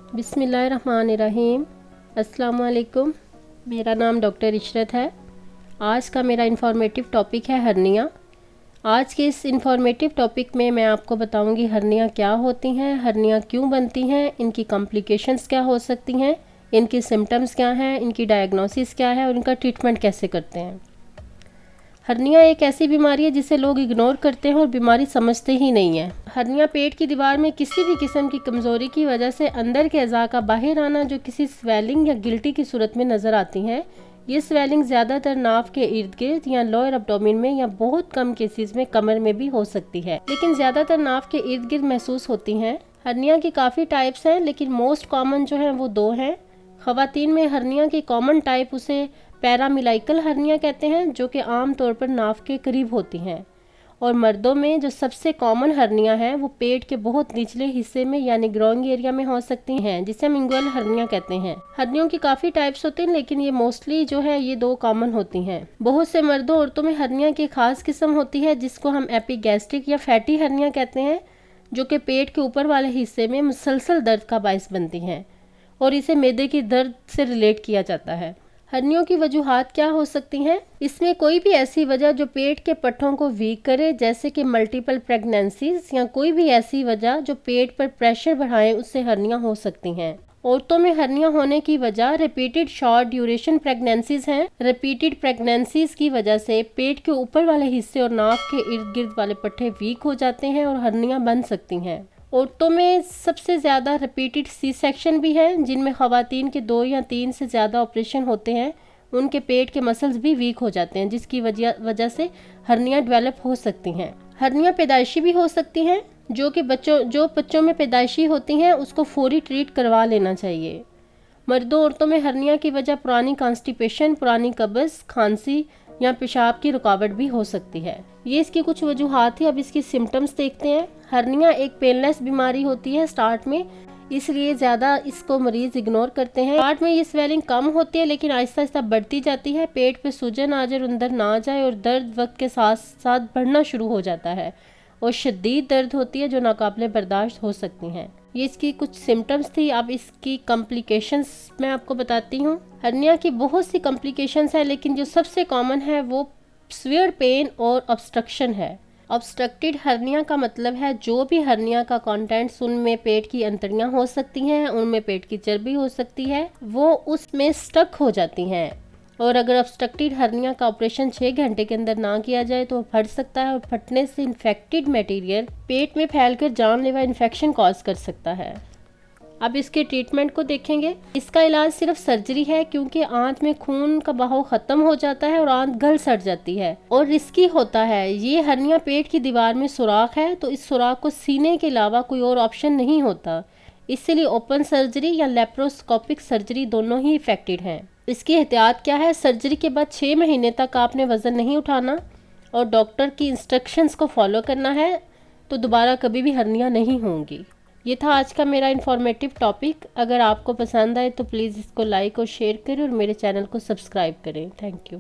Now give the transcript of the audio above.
बिस्मिल्लाहिर्रहमानिर्रहीम। अस्सलाम वालेकुम। मेरा नाम डॉक्टर इशरत है। आज का मेरा इंफॉर्मेटिव टॉपिक है हर्निया। आज के इस इंफॉर्मेटिव टॉपिक में मैं आपको बताऊंगी हर्निया क्या होती हैं, हर्निया क्यों बनती हैं, इनकी कॉम्प्लिकेशंस क्या हो सकती हैं, इनके सिम्टम्स क्या हैं, इनकी डायग्नोसिस क्या है और इनका ट्रीटमेंट कैसे करते हैं। हर्निया एक ऐसी बीमारी है जिसे लोग इग्नोर करते हैं और बीमारी समझते ही नहीं है। हर्निया पेट की दीवार में किसी भी किस्म की कमज़ोरी की वजह से अंदर के अज़ा का बाहर आना जो किसी स्वेलिंग या गिल्टी की सूरत में नज़र आती हैं। ये स्वेलिंग ज़्यादातर नाव के इर्द गिर्द या लोअर एब्डोमेन में या बहुत कम केसेस में कमर में भी हो सकती है, लेकिन ज़्यादातर नाव के इर्द गिर्द महसूस होती हैं। हर्निया की काफ़ी टाइप्स हैं, लेकिन मोस्ट कॉमन जो हैं वो दो हैं। ख़वातीन में हर्निया की कॉमन टाइप उसे पैरामिलाइकल हर्निया कहते हैं, जो कि आम तौर पर नाव के करीब होती हैं। और मर्दों में जो सबसे कॉमन हर्निया है वो पेट के बहुत निचले हिस्से में यानी ग्रोइंग एरिया में हो सकती हैं, जिसे हम इंगुअल हर्निया कहते हैं। हर्नियों की काफ़ी टाइप्स होती हैं, लेकिन ये मोस्टली जो है ये दो कॉमन होती हैं। बहुत से मर्दों औरतों में हर्निया की खास किस्म होती है जिसको हम एपिगैस्ट्रिक या फैटी हर्निया कहते हैं, जो कि पेट के ऊपर वाले हिस्से में मुसलसल दर्द का बायस बनती हैं और इसे मैदे की दर्द से रिलेट किया जाता है। हर्नियों की वजूहात क्या हो सकती हैं? इसमें कोई भी ऐसी वजह जो पेट के पट्टों को वीक करे, जैसे कि मल्टीपल प्रेगनेंसीज, या कोई भी ऐसी वजह जो पेट पर प्रेशर बढ़ाए, उससे हर्निया हो सकती हैं। औरतों में हर्निया होने की वजह रिपीटेड शॉर्ट ड्यूरेशन प्रेगनेंसीज हैं। रिपीटेड प्रेगनेंसीज की वजह से पेट के ऊपर वाले हिस्से और नाभ के इर्द गिर्द वाले पट्टे वीक हो जाते हैं और हर्निया बन सकती हैं। औरतों में सबसे ज़्यादा रिपीटेड सी सेक्शन भी है, जिनमें ख़वातीन के 2 या 3 से ज़्यादा ऑपरेशन होते हैं। उनके पेट के मसल्स भी वीक हो जाते हैं, जिसकी वजह से हर्निया डेवलप हो सकती हैं। हर्निया पैदाइशी भी हो सकती हैं, जो बच्चों में पैदाइशी होती हैं उसको फौरी ट्रीट करवा लेना चाहिए। मर्दों औरतों में हर्निया की वजह पुरानी कॉन्स्टिपेशन, पुरानी कब्ज़, खांसी या पेशाब की रुकावट भी हो सकती है। ये इसकी कुछ वजूहात थी। अब इसकी सिम्टम्स देखते हैं। हर्निया एक पेनलेस बीमारी होती है स्टार्ट में, इसलिए ज़्यादा इसको मरीज़ इग्नोर करते हैं। स्टार्ट में ये स्वेलिंग कम होती है, लेकिन आहिस्ता आहिस्ता बढ़ती जाती है। पेट पे सूजन आ जाए और अंदर ना जाए और दर्द वक्त के साथ साथ बढ़ना शुरू हो जाता है और शदीद दर्द होती है जो नाकाबिले बर्दाश्त हो सकती हैं। ये इसकी कुछ सिम्टम्स थी। अब इसकी कॉम्प्लिकेशंस मैं आपको बताती हूँ। हर्निया की बहुत सी कॉम्प्लिकेशंस है, लेकिन जो सबसे कॉमन है वो सीवियर पेन और ऑब्स्ट्रक्शन है। ऑब्स्ट्रक्टेड हर्निया का मतलब है जो भी हर्निया का कंटेंट्स, उनमें पेट की अंतड़ियाँ हो सकती हैं, उनमें पेट की चर्बी हो सकती है, वो उसमें स्टक हो जाती हैं। और अगर ऑब्स्ट्रक्टेड हर्निया का ऑपरेशन 6 घंटे के अंदर ना किया जाए तो फट सकता है और फटने से इन्फेक्टेड मटेरियल पेट में फैलकर जानलेवा इन्फेक्शन कॉज कर सकता है। अब इसके ट्रीटमेंट को देखेंगे। इसका इलाज सिर्फ सर्जरी है, क्योंकि आंत में खून का बहाव खत्म हो जाता है और आंत गल सड़ जाती है और रिस्की होता है। ये हर्निया पेट की दीवार में सुराख है, तो इस सुराख को सीने के अलावा कोई और ऑप्शन नहीं होता, इसलिए ओपन सर्जरी या लेप्रोस्कोपिक सर्जरी दोनों ही इफेक्टेड हैं। इसकी एहतियात क्या है? सर्जरी के बाद 6 महीने तक आपने वज़न नहीं उठाना और डॉक्टर की इंस्ट्रक्शंस को फॉलो करना है, तो दोबारा कभी भी हर्निया नहीं होंगी। ये था आज का मेरा इन्फॉर्मेटिव टॉपिक। अगर आपको पसंद आए तो प्लीज़ इसको लाइक और शेयर करें और मेरे चैनल को सब्सक्राइब करें। Thank you.